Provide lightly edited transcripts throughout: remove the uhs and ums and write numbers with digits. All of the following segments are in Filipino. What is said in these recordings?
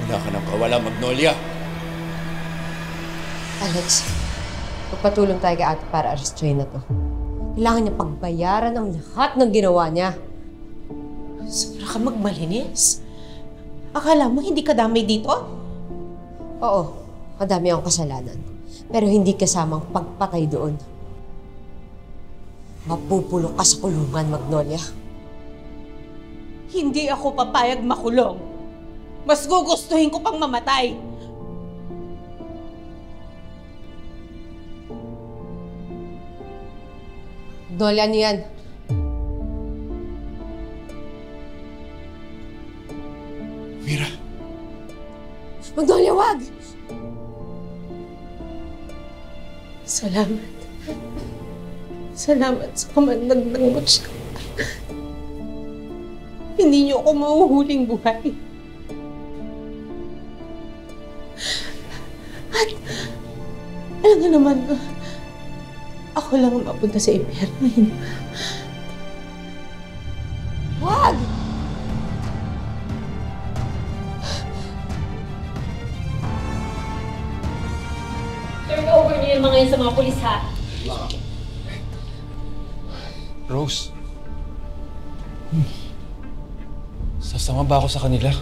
Wala ka nang kawala, Magnolia. Alex, magpatulong tayo kay ate para arrestuhin na to. Kailangan niya pagbayaran ang lahat ng ginawa niya. Sobra ka magmalinis. Akala mo hindi ka damay dito? Oo, madami akong kasalanan. Pero hindi kasamang pagpatay doon. Mapupulong ka sa kulungan, Magnolia. Hindi ako papayag makulong. Mas gugustuhin ko pang mamatay. Magnolia, ano yan? Mira. Magnolia, wag! Salamat. Salamat sa kamandag ng mutya. Hindi niyo ako mahuhuling buhay. At alam nga naman, ako lang ang mapunta sa impyerno, hindi ba? Wag! Turn over niyo yung mga yun sa mga pulis, ha? Rose. Sasama ba ako sa kanila?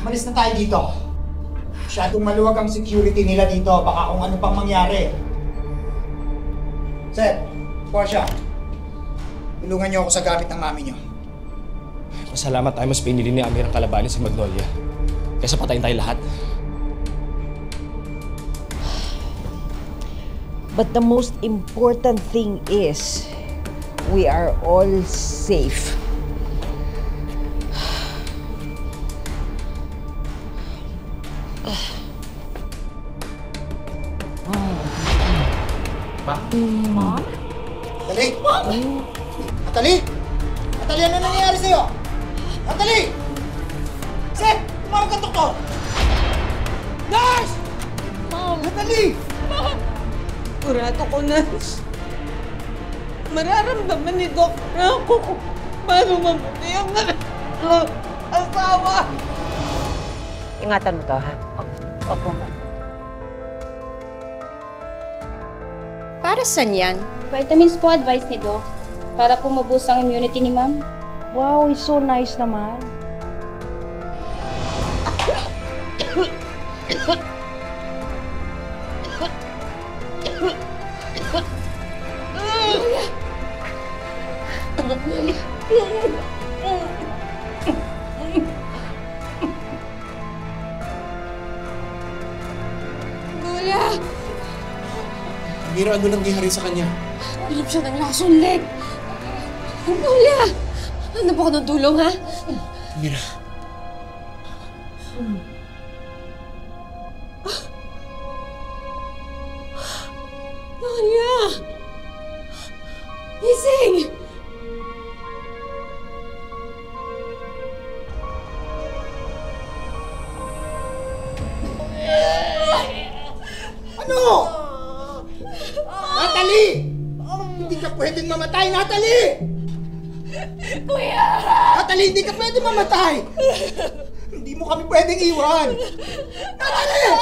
Malis na tayo dito. Masyadong maluwag ang security nila dito. Baka kung ano pang mangyari. Sir, Portia, tulungan niyo ako sa gamit ng mami niyo. Pasalamat tayo mas pinili ni Amir ang kalabanin si Magnolia. Kaysa patayin tayo lahat. But the most important thing is, we are all safe. Mom? Natalie! Natalie! Natalie, ano nangyayari sa'yo? Natalie! Sir! Tumawag ka, doktor! Nurse! Mom! Natalie! Mom! Kurado ko na. Mararamdaman ni Doc na ako kung paano mamatay ang asawa. Ingatan mo to, ha? Opo. Para saan yan? Vitamins po advice ni Doc. Para po maboost ang immunity ni Ma'am. Wow, it's so nice naman. Magnolia! Mira, ano nangyari sa kanya? Pilip siya ng lasong leg. Magnolia! Ano ba ko ng tulong, ha? Mira. Magnolia! Gising! Ano? Natalie! Hindi ka pwedeng mamatay, Natalie! Kuya! Natalie, hindi ka pwedeng mamatay! Hindi mo kami pwedeng iwan! Natalie!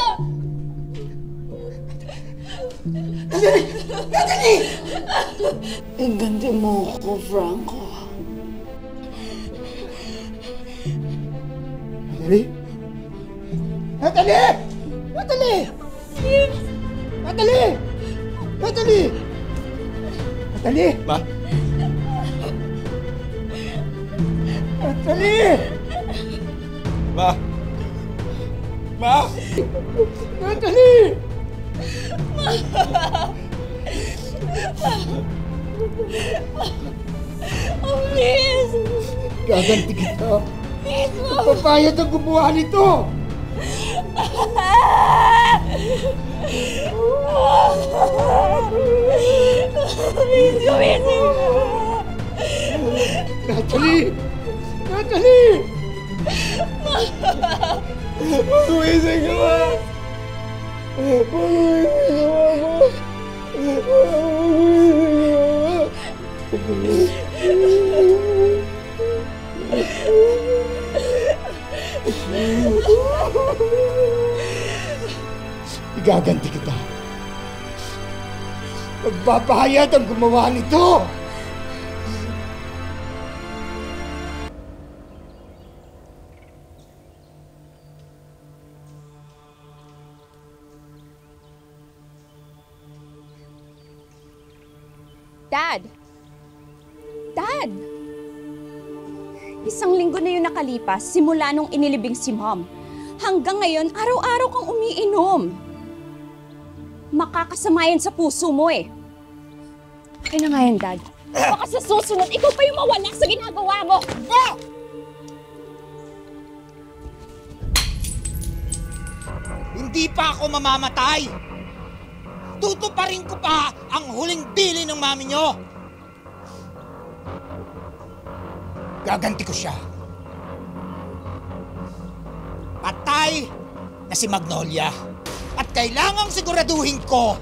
Natalie! Natalie! Ganti mo ako, Franco. Natalie? Natalie! Natalie! Natalie! Natalie! Natalie! Ma? Natalie! Ma? Ma? Natalie! Please! Gaganti kita. Papayad ang gumawa nito! Please, gumising mo! Natalie! Natalie! Gumising ka ba? Gumising ka ba? Igaganti kita. Magpapahayag ang gumawa nito! Dad! Dad! Isang linggo na yun nakalipas simula nung inilibing si Mom. Hanggang ngayon, araw-araw kang umiinom. Makakasama yan sa puso mo eh. Kaya na nga yan, Dad. Baka sa susunod, ikaw pa yung mawala sa ginagawa mo. Ah! Hindi pa ako mamamatay! Tutuparin ko pa ang huling dili ng mami nyo! Gaganti ko siya. Patay na si Magnolia. At kailangang siguraduhin ko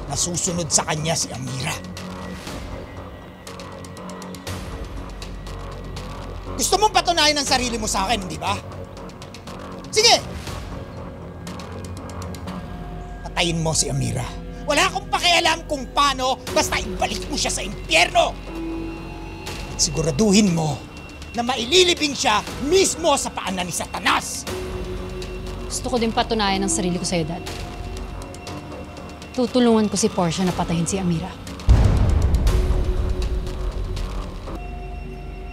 na susunod sa kanya si Amira. Gusto mong patunayan ang sarili mo sa akin, di ba? Sige! Patayin mo si Amira. Wala akong pakialam kung paano, basta ibalik mo siya sa impyerno! At siguraduhin mo na maililibing siya mismo sa paanan ni Satanas! Gusto ko din patunayan ang sarili ko sa'yo, Dad. Tutulungan ko si Portia na patayin si Amira.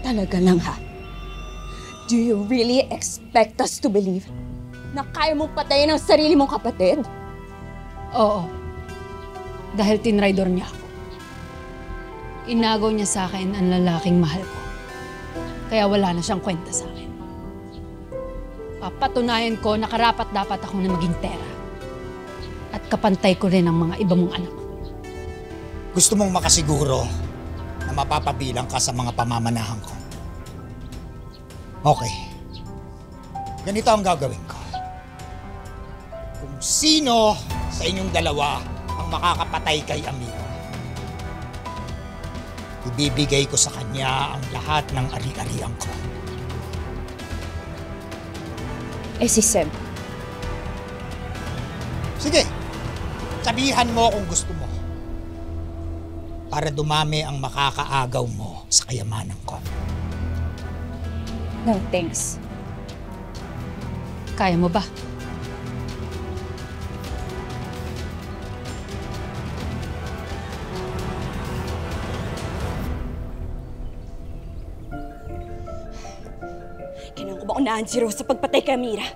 Talaga lang ha? Do you really expect us to believe na kaya mong patayin ang sarili mong kapatid? Oo. Dahil tinraidor niya ako. Inagaw niya sa akin ang lalaking mahal ko. Kaya wala na siyang kwenta sa akin. Papatunayan ko na karapat-dapat ako na maging tera. At kapantay ko rin ang mga iba mong anak. Gusto mong makasiguro na mapapabilang ka sa mga pamamanahan ko. Okay. Ganito ang gagawin ko. Kung sino sa inyong dalawa ang makakapatay kay Amira, ibibigay ko sa kanya ang lahat ng ari-arian ko. Eh si Seb. Sige, sabihan mo kung gusto mo. Para dumami ang makakaagaw mo sa kayamanan ko. No, thanks. Kaya mo ba? Kailangan ko ba unahan si Rose sa pagpatay kay Amira?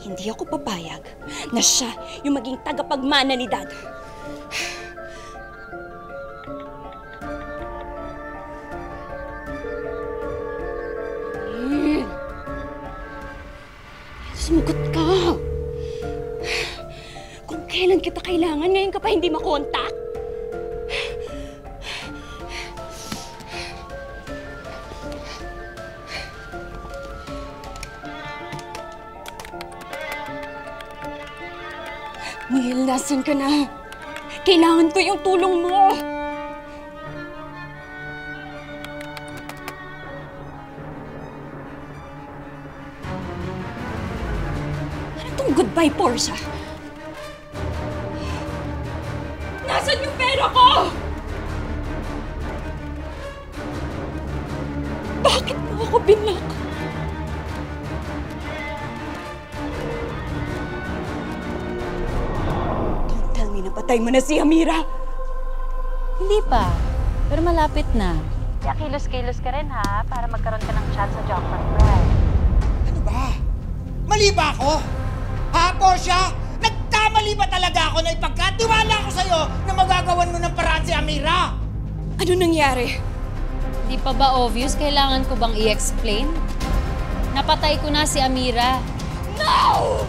Hindi ako papayag na siya yung maging tagapagmana ni Dad. Sumagot ka! Kung kailan kita kailangan, ngayon ka pa hindi makontak? Neil, nasan ka na? Kailangan ko yung tulong mo! Ano tong goodbye, Portia? Nasaan yung pera ko? Bakit mo ako binak? Napatay mo na si Amira! Hindi pa. Pero malapit na. Kaya kilos-kilos ka rin ha, para magkaroon ka ng chance sa jackpot prize. Ano ba? Mali ba ako? Ha, Portia? Nagkamali ba talaga ako na ipagkatiwala ko sa'yo na magagawan mo ng paraan si Amira? Ano nangyari? Di pa ba obvious? Kailangan ko bang i-explain? Napatay ko na si Amira. No!